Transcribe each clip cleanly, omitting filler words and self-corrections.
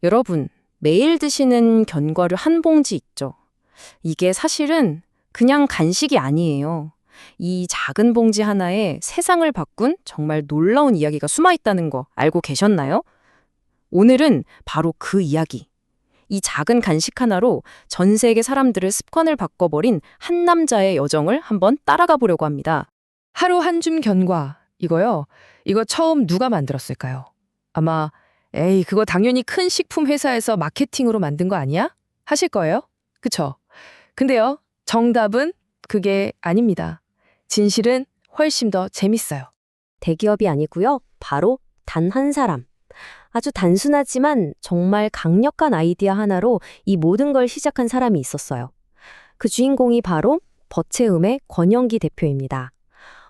여러분, 매일 드시는 견과류 한 봉지 있죠? 이게 사실은 그냥 간식이 아니에요. 이 작은 봉지 하나에 세상을 바꾼 정말 놀라운 이야기가 숨어 있다는 거 알고 계셨나요? 오늘은 바로 그 이야기. 이 작은 간식 하나로 전 세계 사람들의 습관을 바꿔버린 한 남자의 여정을 한번 따라가 보려고 합니다. 하루 한 줌 견과. 이거요? 이거 처음 누가 만들었을까요? 아마 에이, 그거 당연히 큰 식품 회사에서 마케팅으로 만든 거 아니야? 하실 거예요? 그쵸? 근데요, 정답은 그게 아닙니다. 진실은 훨씬 더 재밌어요. 대기업이 아니고요. 바로 단 한 사람. 아주 단순하지만 정말 강력한 아이디어 하나로 이 모든 걸 시작한 사람이 있었어요. 그 주인공이 바로 버체음의 권영기 대표입니다.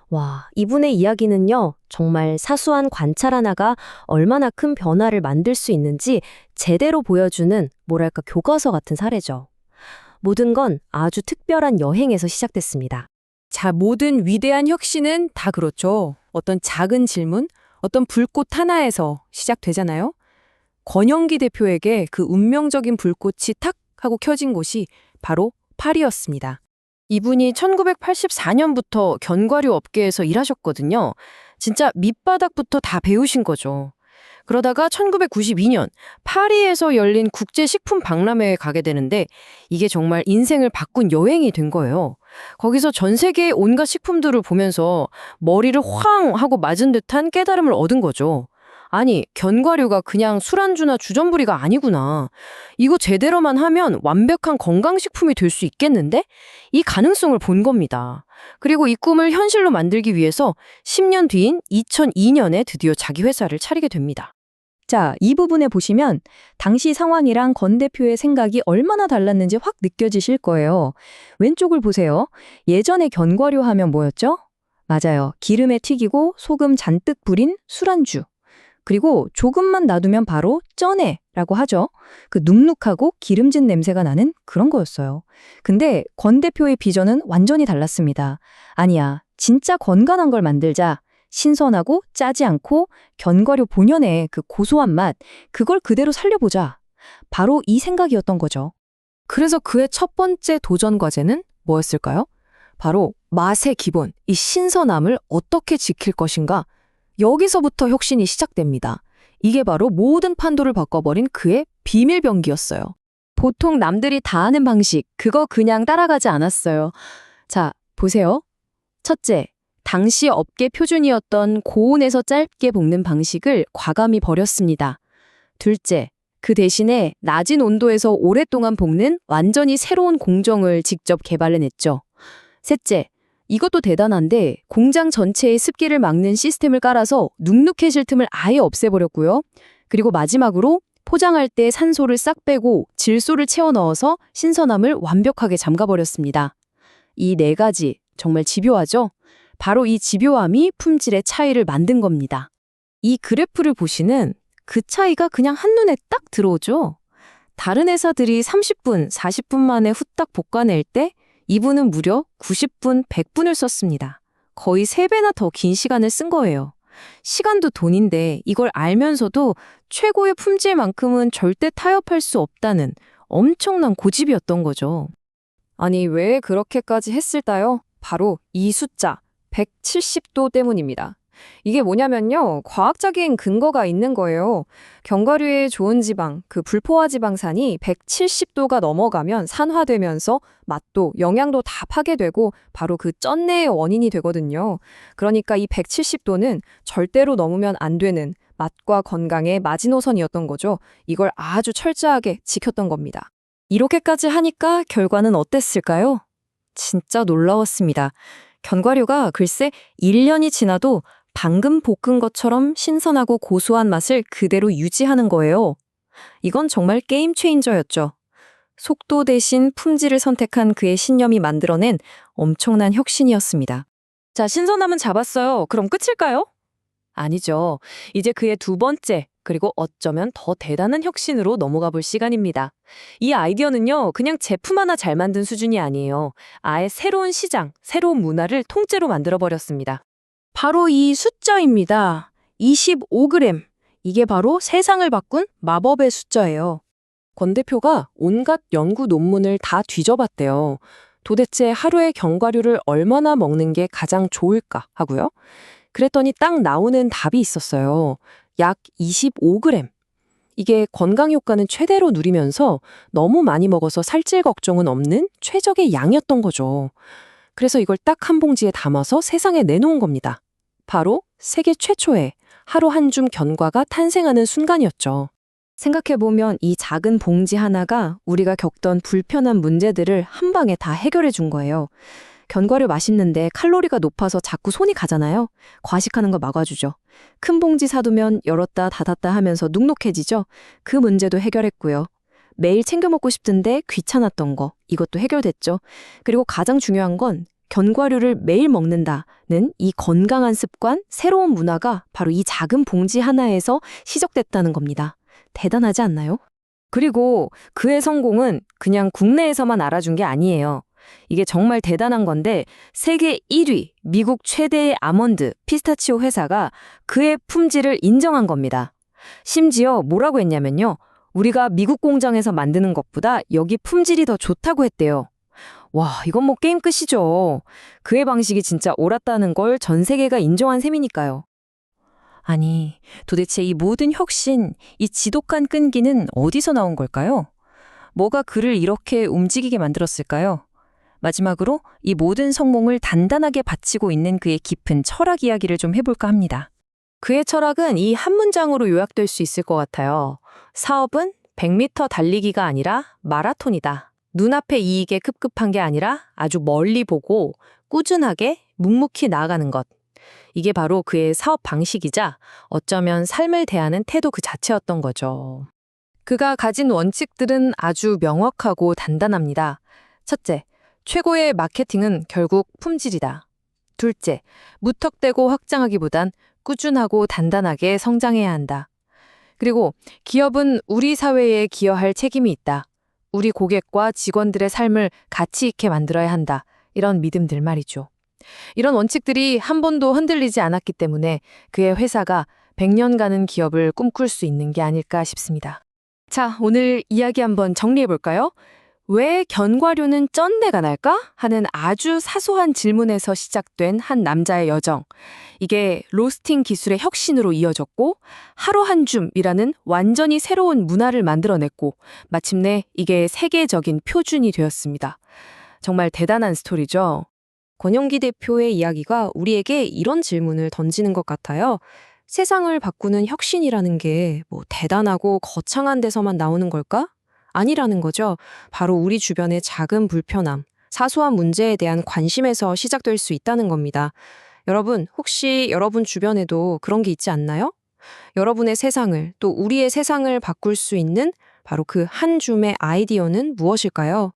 와, 이분의 이야기는요, 정말 사소한 관찰 하나가 얼마나 큰 변화를 만들 수 있는지 제대로 보여주는, 뭐랄까, 교과서 같은 사례죠. 모든 건 아주 특별한 여행에서 시작됐습니다. 자, 모든 위대한 혁신은 다 그렇죠. 어떤 작은 질문, 어떤 불꽃 하나에서 시작되잖아요. 권영기 대표에게 그 운명적인 불꽃이 탁 하고 켜진 곳이 바로 파리였습니다. 이분이 1984년부터 견과류 업계에서 일하셨거든요. 진짜 밑바닥부터 다 배우신 거죠. 그러다가 1992년 파리에서 열린 국제식품 박람회에 가게 되는데 이게 정말 인생을 바꾼 여행이 된 거예요. 거기서 전 세계의 온갖 식품들을 보면서 머리를 황 하고 맞은 듯한 깨달음을 얻은 거죠. 아니, 견과류가 그냥 술안주나 주전부리가 아니구나. 이거 제대로만 하면 완벽한 건강식품이 될 수 있겠는데? 이 가능성을 본 겁니다. 그리고 이 꿈을 현실로 만들기 위해서 10년 뒤인 2002년에 드디어 자기 회사를 차리게 됩니다. 자, 이 부분에 보시면 당시 상황이랑 권 대표의 생각이 얼마나 달랐는지 확 느껴지실 거예요. 왼쪽을 보세요. 예전에 견과류 하면 뭐였죠? 맞아요. 기름에 튀기고 소금 잔뜩 뿌린 술안주. 그리고 조금만 놔두면 바로 쩌네라고 하죠. 그 눅눅하고 기름진 냄새가 나는 그런 거였어요. 근데 권 대표의 비전은 완전히 달랐습니다. 아니야, 진짜 건강한 걸 만들자. 신선하고 짜지 않고 견과류 본연의 그 고소한 맛, 그걸 그대로 살려보자. 바로 이 생각이었던 거죠. 그래서 그의 첫 번째 도전 과제는 뭐였을까요? 바로 맛의 기본, 이 신선함을 어떻게 지킬 것인가? 여기서부터 혁신이 시작됩니다. 이게 바로 모든 판도를 바꿔버린 그의 비밀병기였어요. 보통 남들이 다 하는 방식, 그거 그냥 따라가지 않았어요. 자, 보세요. 첫째, 당시 업계 표준이었던 고온에서 짧게 볶는 방식을 과감히 버렸습니다. 둘째, 그 대신에 낮은 온도에서 오랫동안 볶는 완전히 새로운 공정을 직접 개발해냈죠. 셋째, 이것도 대단한데 공장 전체에 습기를 막는 시스템을 깔아서 눅눅해질 틈을 아예 없애버렸고요. 그리고 마지막으로 포장할 때 산소를 싹 빼고 질소를 채워 넣어서 신선함을 완벽하게 잠가버렸습니다. 이 네 가지 정말 집요하죠? 바로 이 집요함이 품질의 차이를 만든 겁니다. 이 그래프를 보시는 그 차이가 그냥 한눈에 딱 들어오죠? 다른 회사들이 30분, 40분 만에 후딱 볶아낼 때 이분은 무려 90분, 100분을 썼습니다. 거의 3배나 더 긴 시간을 쓴 거예요. 시간도 돈인데 이걸 알면서도 최고의 품질만큼은 절대 타협할 수 없다는 엄청난 고집이었던 거죠. 아니, 왜 그렇게까지 했을까요? 바로 이 숫자, 170도 때문입니다. 이게 뭐냐면요, 과학적인 근거가 있는 거예요. 견과류의 좋은 지방, 그 불포화 지방산이 170도가 넘어가면 산화되면서 맛도 영양도 다 파괴되고 바로 그 쩐내의 원인이 되거든요. 그러니까 이 170도는 절대로 넘으면 안 되는 맛과 건강의 마지노선이었던 거죠. 이걸 아주 철저하게 지켰던 겁니다. 이렇게까지 하니까 결과는 어땠을까요? 진짜 놀라웠습니다. 견과류가 글쎄 1년이 지나도 방금 볶은 것처럼 신선하고 고소한 맛을 그대로 유지하는 거예요. 이건 정말 게임 체인저였죠. 속도 대신 품질을 선택한 그의 신념이 만들어낸 엄청난 혁신이었습니다. 자, 신선함은 잡았어요. 그럼 끝일까요? 아니죠. 이제 그의 두 번째, 그리고 어쩌면 더 대단한 혁신으로 넘어가 볼 시간입니다. 이 아이디어는요, 그냥 제품 하나 잘 만든 수준이 아니에요. 아예 새로운 시장, 새로운 문화를 통째로 만들어버렸습니다. 바로 이 숫자입니다. 25g. 이게 바로 세상을 바꾼 마법의 숫자예요. 권 대표가 온갖 연구 논문을 다 뒤져봤대요. 도대체 하루에 견과류를 얼마나 먹는 게 가장 좋을까 하고요. 그랬더니 딱 나오는 답이 있었어요. 약 25g. 이게 건강 효과는 최대로 누리면서 너무 많이 먹어서 살찔 걱정은 없는 최적의 양이었던 거죠. 그래서 이걸 딱 한 봉지에 담아서 세상에 내놓은 겁니다. 바로 세계 최초의 하루 한 줌 견과가 탄생하는 순간이었죠. 생각해보면 이 작은 봉지 하나가 우리가 겪던 불편한 문제들을 한 방에 다 해결해 준 거예요. 견과류 맛있는데 칼로리가 높아서 자꾸 손이 가잖아요. 과식하는 거 막아주죠. 큰 봉지 사두면 열었다 닫았다 하면서 눅눅해지죠. 그 문제도 해결했고요. 매일 챙겨 먹고 싶던데 귀찮았던 거, 이것도 해결됐죠. 그리고 가장 중요한 건 견과류를 매일 먹는다는 이 건강한 습관, 새로운 문화가 바로 이 작은 봉지 하나에서 시작됐다는 겁니다. 대단하지 않나요? 그리고 그의 성공은 그냥 국내에서만 알아준 게 아니에요. 이게 정말 대단한 건데 세계 1위, 미국 최대의 아몬드, 피스타치오 회사가 그의 품질을 인정한 겁니다. 심지어 뭐라고 했냐면요. 우리가 미국 공장에서 만드는 것보다 여기 품질이 더 좋다고 했대요. 와, 이건 뭐 게임 끝이죠. 그의 방식이 진짜 옳았다는 걸 전 세계가 인정한 셈이니까요. 아니, 도대체 이 모든 혁신, 이 지독한 끈기는 어디서 나온 걸까요? 뭐가 그를 이렇게 움직이게 만들었을까요? 마지막으로 이 모든 성공을 단단하게 바치고 있는 그의 깊은 철학 이야기를 좀 해볼까 합니다. 그의 철학은 이 한 문장으로 요약될 수 있을 것 같아요. 사업은 100m 달리기가 아니라 마라톤이다. 눈앞의 이익에 급급한 게 아니라 아주 멀리 보고 꾸준하게 묵묵히 나아가는 것. 이게 바로 그의 사업 방식이자 어쩌면 삶을 대하는 태도 그 자체였던 거죠. 그가 가진 원칙들은 아주 명확하고 단단합니다. 첫째, 최고의 마케팅은 결국 품질이다. 둘째, 무턱대고 확장하기보단 꾸준하고 단단하게 성장해야 한다. 그리고 기업은 우리 사회에 기여할 책임이 있다. 우리 고객과 직원들의 삶을 가치 있게 만들어야 한다. 이런 믿음들 말이죠. 이런 원칙들이 한 번도 흔들리지 않았기 때문에 그의 회사가 100년 가는 기업을 꿈꿀 수 있는 게 아닐까 싶습니다. 자, 오늘 이야기 한번 정리해 볼까요? 왜 견과류는 쩐내가 날까? 하는 아주 사소한 질문에서 시작된 한 남자의 여정. 이게 로스팅 기술의 혁신으로 이어졌고 하루 한 줌이라는 완전히 새로운 문화를 만들어냈고 마침내 이게 세계적인 표준이 되었습니다. 정말 대단한 스토리죠. 권영기 대표의 이야기가 우리에게 이런 질문을 던지는 것 같아요. 세상을 바꾸는 혁신이라는 게 뭐 대단하고 거창한 데서만 나오는 걸까? 아니라는 거죠. 바로 우리 주변의 작은 불편함, 사소한 문제에 대한 관심에서 시작될 수 있다는 겁니다. 여러분, 혹시 여러분 주변에도 그런 게 있지 않나요? 여러분의 세상을, 또 우리의 세상을 바꿀 수 있는 바로 그 한 줌의 아이디어는 무엇일까요?